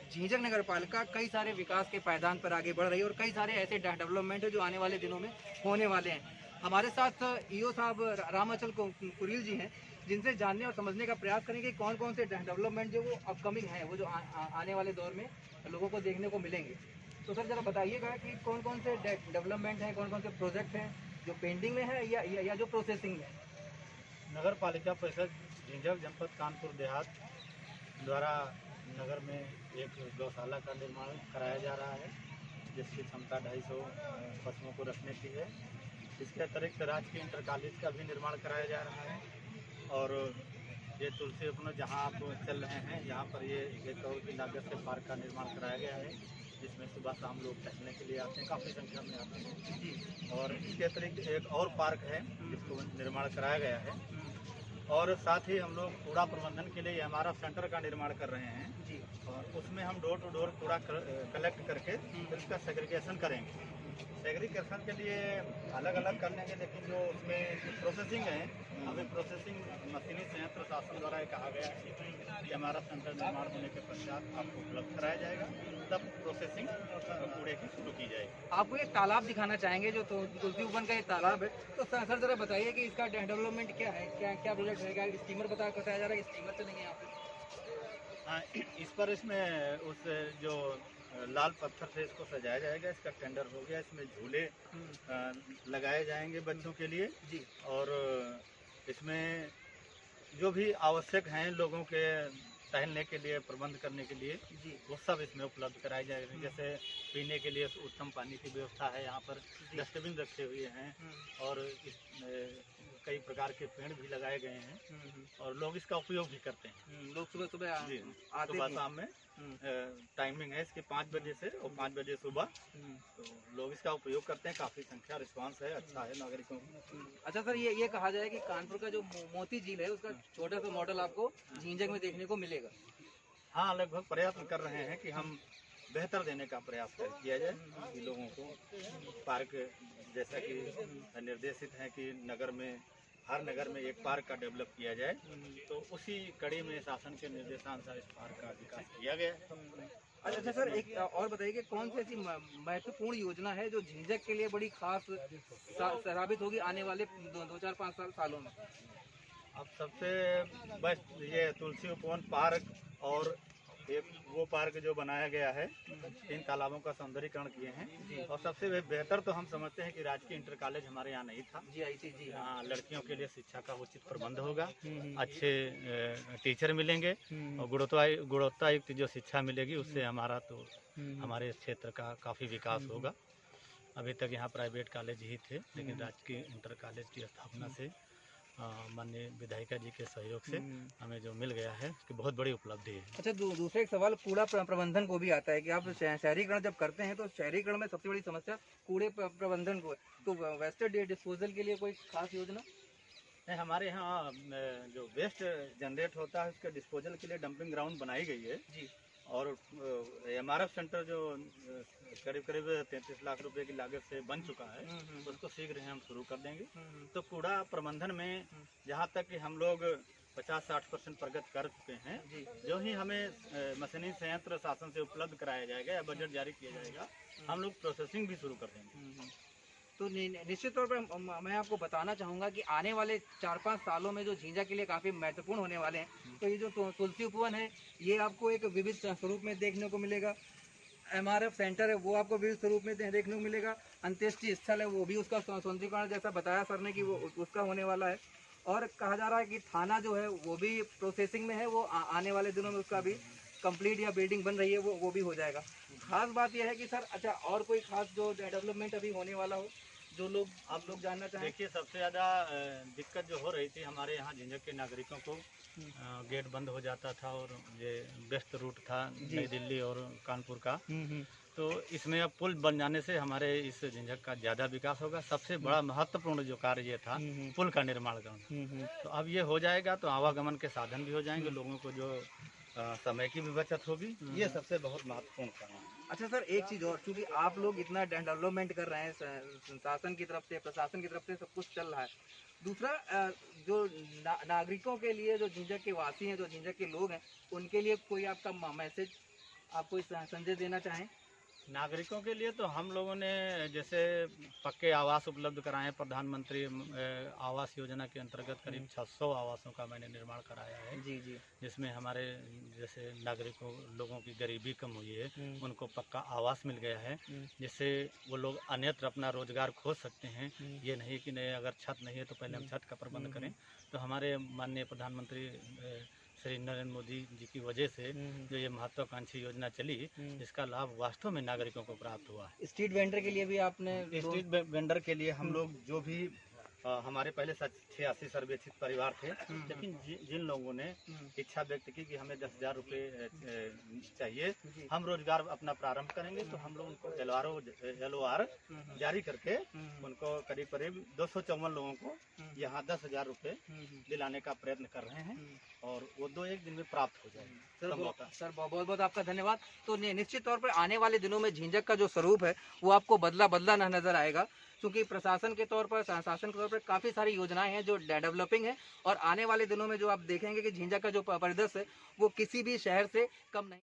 झींझक नगर पालिका कई सारे विकास के पायदान पर आगे बढ़ रही है और कई सारे ऐसे डेवलपमेंट है जो आने वाले दिनों में होने वाले हैं। हमारे साथ ईओ साहब रामाचल कुरील जी हैं, जिनसे जानने और समझने का प्रयास करेंगे कि कौन कौन से डेवलपमेंट जो वो अपकमिंग है, वो जो आने वाले दौर में लोगों को देखने को मिलेंगे। तो सर जरा बताइएगा कि कौन कौन से डेवलपमेंट हैं, कौन कौन से प्रोजेक्ट हैं जो पेंडिंग में है या जो प्रोसेसिंग में है। नगर पालिका परिषद झींझक जनपद कानपुर देहात द्वारा नगर में एक गौशाला का निर्माण कराया जा रहा है, जिसकी क्षमता 250 पशुओं को रखने की है। इसके अतिरिक्त राजकीय इंटर कॉलेज का भी निर्माण कराया जा रहा है और ये तुलसी उपवन जहाँ आप चल रहे हैं, यहाँ पर ये 1 करोड़ की लागत से पार्क का निर्माण कराया गया है, जिसमें सुबह शाम लोग टहलने के लिए आते हैं, काफ़ी संख्या में आते हैं जी। और इसके अतिरिक्त एक और पार्क है जिसको निर्माण कराया गया है और साथ ही हम लोग कूड़ा प्रबंधन के लिए हमारा सेंटर का निर्माण कर रहे हैं जी। और उसमें हम डोर टू डोर कूड़ा कलेक्ट करके फिर उसका सेग्रीगेशन करेंगे। सेग्रीगेशन के लिए अलग अलग कर लेंगे, लेकिन जो उसमें प्रोसेसिंग है, अभी प्रोसेसिंग मशीनी संयंत्र शासन द्वारा ये कहा गया है कि हमारा सेंटर निर्माण होने के पश्चात आपको उपलब्ध कराया जाएगा, तब प्रोसेसिंग कूड़े की शुरू की जाएगी। आपको एक तालाब दिखाना चाहेंगे जो तुलसी उपवन का ये तालाब है, तो सर जरा बताइए कि इसका डेवलपमेंट क्या है, क्या प्रोजेक्ट है, क्या स्टीमर बताया जा रहा है कि स्टीमर चलेंगे यहाँ पे। हाँ, इस पर इसमें उस जो लाल पत्थर से इसको सजाया जाएगा, इसका टेंडर हो गया, इसमें झूले लगाए जाएंगे बच्चों के लिए जी। और इसमें जो भी आवश्यक हैं लोगों के टहलने के लिए, प्रबंध करने के लिए जी, वो सब इसमें उपलब्ध कराए जाएंगे। जैसे पीने के लिए उत्तम पानी की व्यवस्था है, यहाँ पर डस्टबिन रखे हुए हैं और कई प्रकार के पेड़ भी लगाए गए हैं और लोग इसका उपयोग भी करते हैं। लोग सुबह सुबह आते सुबह शाम में टाइमिंग है इसके 5 बजे से और 5 बजे सुबह, तो लोग इसका उपयोग करते हैं। काफ़ी संख्या रिस्पांस है, अच्छा है नागरिकों को। अच्छा सर, ये कहा जाए कि कानपुर का जो मोती झील है उसका छोटा सा मॉडल आपको झींझक में देखने को मिलेगा। हाँ, लगभग प्रयत्न कर रहे हैं कि हम बेहतर देने का प्रयास किया जाए कि लोगों को पार्क, जैसा कि निर्देशित है कि नगर में हर नगर में एक पार्क का डेवलप किया जाए, तो उसी कड़ी में शासन के निर्देशानुसार इस पार्क का विकास किया गया है। अच्छा सर, एक और बताइए कि कौन सी ऐसी महत्वपूर्ण योजना है जो झींझक के लिए बड़ी खास साबित होगी आने वाले 2-4-5 सालों में। अब सबसे बेस्ट ये तुलसी उपवन पार्क और एक वो पार्क जो बनाया गया है, 3 तालाबों का सौंदर्यीकरण किए हैं और सबसे बेहतर तो हम समझते हैं कि राजकीय इंटर कॉलेज हमारे यहाँ नहीं था जी, आई थी जी। हाँ, लड़कियों के लिए शिक्षा का उचित प्रबंध होगा, अच्छे टीचर मिलेंगे और गुणवत्तायुक्त जो शिक्षा मिलेगी उससे हमारा तो हमारे क्षेत्र का काफ़ी विकास होगा। अभी तक यहाँ प्राइवेट कॉलेज ही थे, लेकिन राजकीय इंटर कॉलेज की स्थापना से माननीय विधायिका जी के सहयोग से हमें जो मिल गया है उसकी बहुत बड़ी उपलब्धि है। अच्छा, दूसरा एक सवाल कूड़ा प्रबंधन को भी आता है कि आप शहरीकरण जब करते हैं तो शहरीकरण में सबसे बड़ी समस्या कूड़े प्रबंधन को है, तो वेस्ट डिस्पोजल के लिए कोई खास योजना नहीं? हमारे यहाँ जो वेस्ट जनरेट होता है उसके डिस्पोजल के लिए डंपिंग ग्राउंड बनाई गई है जी। और MRF सेंटर जो करीब 33 लाख रुपए की लागत से बन चुका है, उसको शीघ्र ही हम शुरू कर देंगे। तो कूड़ा प्रबंधन में जहाँ तक कि हम लोग 50-60% प्रगति कर चुके हैं, जो ही हमें मशीनी संयंत्र शासन से उपलब्ध कराया जाएगा या बजट जारी किया जाएगा, हम लोग प्रोसेसिंग भी शुरू कर देंगे। तो निश्चित तौर पर मैं आपको बताना चाहूँगा कि आने वाले 4-5 सालों में जो झींझक के लिए काफ़ी महत्वपूर्ण होने वाले हैं, तो ये जो तुलसी उपवन है ये आपको एक विविध स्वरूप में देखने को मिलेगा। MRF सेंटर है वो आपको विविध स्वरूप में देखने को मिलेगा। अंत्येष्टि स्थल है वो भी उसका सौंदर्यीकरण जैसा बताया सर ने कि वो उसका होने वाला है। और कहा जा रहा है कि थाना जो है वो भी प्रोसेसिंग में है, वो आने वाले दिनों में उसका भी कंप्लीट या बिल्डिंग बन रही है वो भी हो जाएगा। खास बात यह है कि सर, अच्छा और कोई खास जो डेवलपमेंट अभी होने वाला हो जो आप लोग जानना चाहें। देखिए, सबसे ज़्यादा दिक्कत जो हो रही थी हमारे यहाँ झींझक के नागरिकों को, गेट बंद हो जाता था और ये व्यस्त रूट था नई दिल्ली और कानपुर का, तो इसमें अब पुल बन जाने से हमारे इस झींझक का ज़्यादा विकास होगा। सबसे बड़ा महत्वपूर्ण जो कार्य ये था पुल का निर्माण करना, तो अब ये हो जाएगा तो आवागमन के साधन भी हो जाएंगे, लोगों को जो समय की भी बचत होगी, ये सबसे बहुत महत्वपूर्ण काम है। अच्छा सर, एक चीज़ और, क्योंकि आप लोग इतना डेवलपमेंट कर रहे हैं, शासन की तरफ से, प्रशासन की तरफ से सब कुछ चल रहा है। दूसरा जो नागरिकों के लिए, जो झींझक के वासी हैं, जो झींझक के लोग हैं, उनके लिए कोई आपका मैसेज आप कोई संदेश देना चाहें? नागरिकों के लिए तो हम लोगों ने जैसे पक्के आवास उपलब्ध कराए हैं। प्रधानमंत्री आवास योजना के अंतर्गत करीब 600 आवासों का मैंने निर्माण कराया है, जी जी। जिसमें हमारे जैसे नागरिकों लोगों की गरीबी कम हुई है, उनको पक्का आवास मिल गया है, जिससे वो लोग अन्यत्र अपना रोजगार खोज सकते हैं। ये नहीं कि नहीं अगर छत नहीं है तो पहले हम छत का प्रबंध करें। तो हमारे माननीय प्रधानमंत्री श्री नरेंद्र मोदी जी की वजह से जो ये महत्वाकांक्षी योजना चली, इसका लाभ वास्तव में नागरिकों को प्राप्त हुआ है। स्ट्रीट वेंडर के लिए भी आपने स्ट्रीट वेंडर के लिए हम लोग जो भी हमारे पहले 86 सर्वेक्षित परिवार थे, लेकिन जिन लोगों ने इच्छा व्यक्त की कि हमें 10,000 रुपये चाहिए, हम रोजगार अपना प्रारंभ करेंगे, तो हम लोग उनको LOR जारी करके उनको करीब करीब 254 लोगों को यहाँ 10,000 रुपये दिलाने का प्रयत्न कर रहे हैं और वो 2-1 दिन में प्राप्त हो जाएगा। सर बहुत बहुत आपका धन्यवाद। तो निश्चित तौर पर आने वाले दिनों में झींझक का जो स्वरूप है वो आपको बदला नजर आएगा, क्योंकि प्रशासन के तौर पर शासन के तौर पर काफ़ी सारी योजनाएं हैं जो डेवलपिंग है, और आने वाले दिनों में जो आप देखेंगे कि झींझक का जो परिदृश्य है वो किसी भी शहर से कम नहीं।